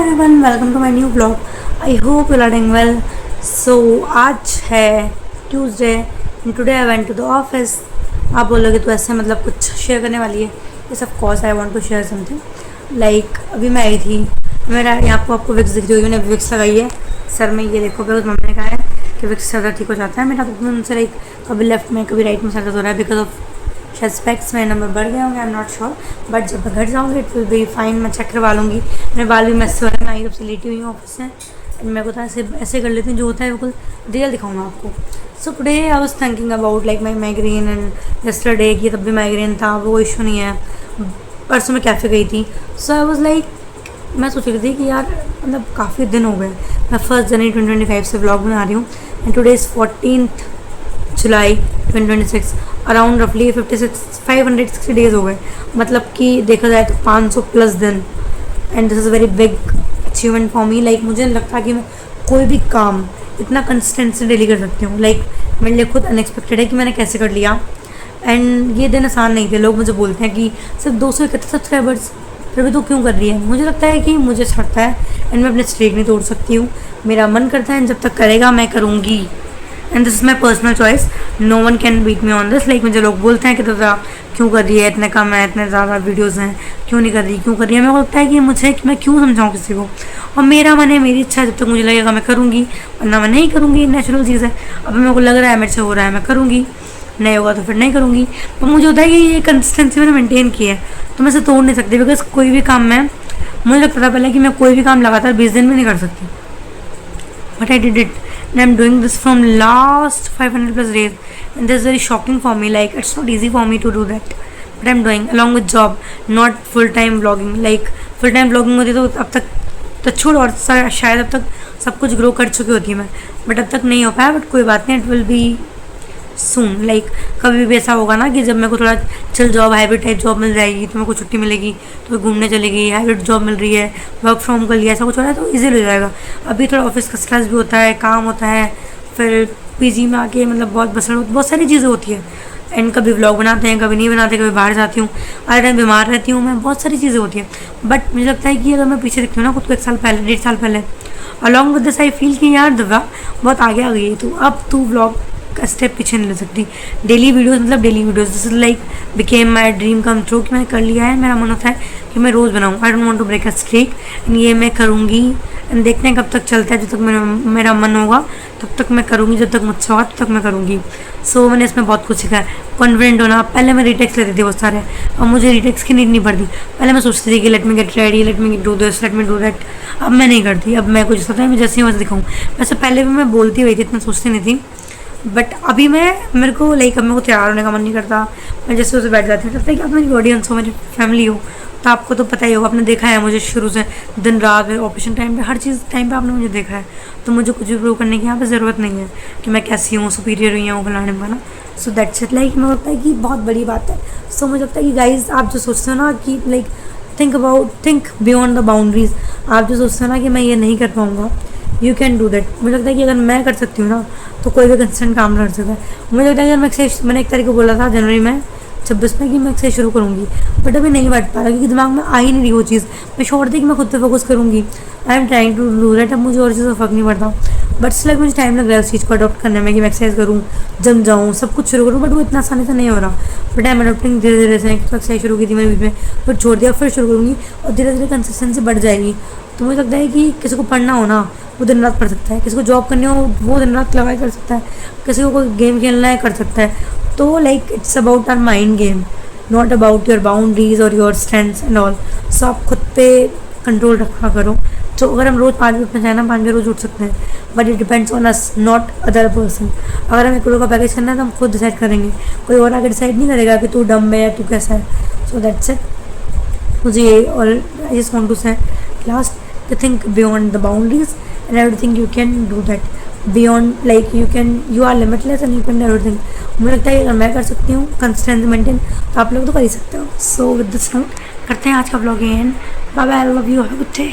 Everyone, welcome to my new blog. I hope you are doing well. So आज है Tuesday and today I went to the office. आप बोलोगे तो ऐसे मतलब कुछ शेयर करने वाली है। Yes of course I want to share something. Like अभी मैं आई थी, मेरा यहाँ को आपको विक्स दिख रही होगी, मैंने विक्स लगाई है सर में। ये देखो, बिकॉज मम्मी ने कहा है कि विक्स से ज़्यादा ठीक हो जाता है मेरा। तो उनसे लाइक कभी लेफ्ट में कभी राइट में सर दर्द हो रहा है बिकॉज ऑफ शायद स्पेक्स में नंबर बढ़ गए होंगे, I am not sure. But जब मैं घर जाऊँगी इट विल बी फाइन। मैं चेक करवा लूँगी। मेरे बाल भी मैस हो रहे हैं, मैं आई से लेटी हुई हूँ ऑफिस से। एंड मेरे को तो ऐसे ऐसे कर लेती हूँ, जो होता है बिल्कुल रियल दिखाऊंगा आपको। So today I was thinking about like my migraine and yesterday की तब भी माइग्रेन था, वो इशू नहीं है। परसों मैं कैफ़े गई थी। सो आई वॉज लाइक, मैं सोच रही थी कि यार मतलब काफ़ी दिन हो गए। मैं 1 जनवरी 2025 से व्लॉग बना रही हूँ and today is 14 July 2026। Around रफली 560 डेज़ हो गए। मतलब कि देखा जाए तो 500 प्लस दिन। And this is very big achievement for me. Like मुझे नहीं लगता कि मैं कोई भी काम इतना कंसिस्टेंट से डेली कर सकती हूँ। लाइक मेरे लिए खुद अनएक्सपेक्टेड है कि मैंने कैसे कर लिया। एंड ये दिन आसान नहीं थे। लोग मुझे बोलते हैं कि सिर्फ 231 सब्सक्राइबर्स, फिर भी तो क्यों कर रही है। मुझे लगता है कि मुझे छड़ता है एंड मैं अपने स्ट्रीक नहीं तोड़ सकती हूँ। मेरा मन करता है जब तक करेगा मैं करूँगी। And this is my personal choice, no one can beat me on this. Like मुझे लोग बोलते हैं कि दादा क्यों कर रही है, इतने कम है, इतने ज़्यादा वीडियोज़ हैं, क्यों नहीं कर रही, क्यों कर रही है। मेरे को लगता है कि मुझे कि मैं क्यों समझाऊँ किसी को। और मेरा मन है, मेरी इच्छा है, जब तक मुझे लगेगा मैं करूँगी, वरना मैं नहीं करूँगी। नेचुरल चीज़ है। अब मेरे को लग रहा है मेरे से हो रहा है, मैं करूँगी। नहीं होगा तो फिर नहीं करूँगी। पर मुझे होता है कि ये कंसिस्टेंसी मैंने मेंटेन की है तो मैं इसे तोड़ नहीं सकती। बिकॉज कोई भी काम मैं, मुझे लगता था पहले कि मैं कोई भी काम लगातार 20 दिन में नहीं कर सकती। But I did it, and I'm doing this from last 500 plus days, and this is very shocking for me. Like it's not easy for me to do that, but I'm doing along with job, not full time vlogging. Like full time vlogging होती तो अब तक तो छोड़, और शायद अब तक सब कुछ ग्रो कर चुकी होती है मैं, बट अब तक नहीं हो पाया। बट कोई बात नहीं, it will be soon. Like कभी भी ऐसा होगा ना कि जब मेरे को थोड़ा chill job, hybrid type job मिल जाएगी, तो मेरे को छुट्टी मिलेगी तो घूमने चलेगी। हाइब्रिड जॉब मिल रही है, वर्क फ्रॉम कर लिया, ऐसा कुछ हो रहा है तो ईजिली हो जाएगा। अभी थोड़ा ऑफिस का स्ट्रेस भी होता है, काम होता है, फिर पीजी में आके मतलब बहुत सारी चीज़ें होती है। एंड कभी व्लॉग बनाते हैं, कभी नहीं बनाते, कभी बाहर जाती हूँ, हर टाइम बीमार रहती हूँ मैं, बहुत सारी चीज़ें होती हैं। बट मुझे लगता है कि अगर मैं पीछे देखती हूँ ना खुद को 1 साल पहले, 1.5 साल पहले, along with this I feel कि यार दिव्या बहुत आगे आ गई है तू। अब तू व्लॉग का स्टेप पीछे नहीं ले सकती। डेली वीडियोस मतलब daily videos, this is like became my dream come true कि मैंने कर लिया है। मेरा मन होता है कि मैं रोज़ बनाऊँ। I don't want to break a streak, and ये मैं करूँगी। एंड देखते हैं कब तक चलता है। जब तक मेरा मन होगा तब तक मैं करूँगी, जब तक मुझसे होगा तब तक मैं करूँगी। सो मैंने इसमें बहुत कुछ सीखा है। कॉन्फिडेंट होना। पहले मैं रिटेक्स लेती थी बहुत सारे, अब मुझे रिटेक्स की नीड नहीं पड़ती। पहले मैं सोचती थी कि let me get ready, let me do this, let me do that. अब मैं नहीं करती। अब मैं कुछ होता है मैं जैसे ही वैसे दिखाऊँ। वैसे पहले भी मैं बोलती हुई थी, इतना सोचती नहीं थी। बट अभी मेरे को लाइक अब मेरे को तैयार होने का मन नहीं करता। मैं जैसे उसे बैठ जाती हूँ। लगता है कि आप मेरी ऑडियंस हो, मेरी फैमिली हो, तो आपको तो पता ही होगा, आपने देखा है मुझे शुरू से, दिन रात में, ऑपरेशन टाइम पे, हर चीज़ टाइम पे आपने मुझे देखा है। तो मुझे कुछ भी प्रूव करने की यहाँ पे ज़रूरत नहीं है कि मैं कैसी हूँ, सुपीरियर हुई हूँ, फलाने का ना। So that's it. लाइक मुझे लगता है कि बहुत बड़ी बात है। सो मुझे लगता है कि गाइज आप जो सोचते हो ना कि like think beyond the boundaries. आप जो सोचते हो ना कि मैं ये नहीं कर पाऊँगा, यू कैन डू दैट। मुझे लगता है कि अगर मैं कर सकती हूँ ना तो कोई भी कंसिस्टेंट काम कर सकता है। मुझे लगता है कि मैंने 1 तारीख को बोला था जनवरी में 26 में कि मैं एक्सरसाइज शुरू करूँगी, बट अभी नहीं बैठ पा रहा क्योंकि दिमाग में आ ही नहीं रही वो चीज़। मैं छोड़ दी कि मैं खुद पे फोकस करूँगी। I am trying to do that. अब मुझे और चीज़ों का फर्क नहीं पड़ता, बट स्टिल मुझे टाइम लग रहा है उस चीज़ को अडॉप्ट करने में कि मैं एक्सरसाइज करूँ, जम जाऊँ, सब कुछ शुरू करूँ। बट वो इतना आसानी से नहीं हो रहा। बट आई एम अडॉप्टिंग धीरे धीरे से। एक्सरसाइज शुरू की थी मैंने बीच में, फिर छोड़ दिया, फिर शुरू करूँगी और धीरे धीरे कंसिस्टेंसी बढ़ जाएगी। तो मुझे लगता है कि किसी को पढ़ना हो ना वो दिन रात पढ़ सकता है, किसी को जॉब करनी हो वो दिन रात लगाई कर सकता है, किसी को कोई गेम खेलना है कर सकता है। तो like it's about our mind game, not about your boundaries और your strengths and all. So आप खुद पे कंट्रोल रखा करो। तो अगर हम रोज़ 5 बजे उठना चाहें ना, 5 बजे रोज़ उठ सकते हैं, but it depends on us, not other person. अगर हमें करोड़ का पैकेज करना है तो हम खुद डिसाइड करेंगे, कोई और आगे डिसाइड नहीं करेगा कि तू डम है या तू कैसा है। So that's it. मुझे ये और आई जस्ट वांट टू से last to think beyond the boundaries and everything you can do that beyond, like you are limitless and you can do everything. मुझे लगता है अगर मैं कर सकती हूँ कंसिस्टेंसी मेंटेन तो आप लोग तो कर ही सकते हो। सो विद दिस नोट करते हैं आज का blog and bye bye. I love you, have a good day.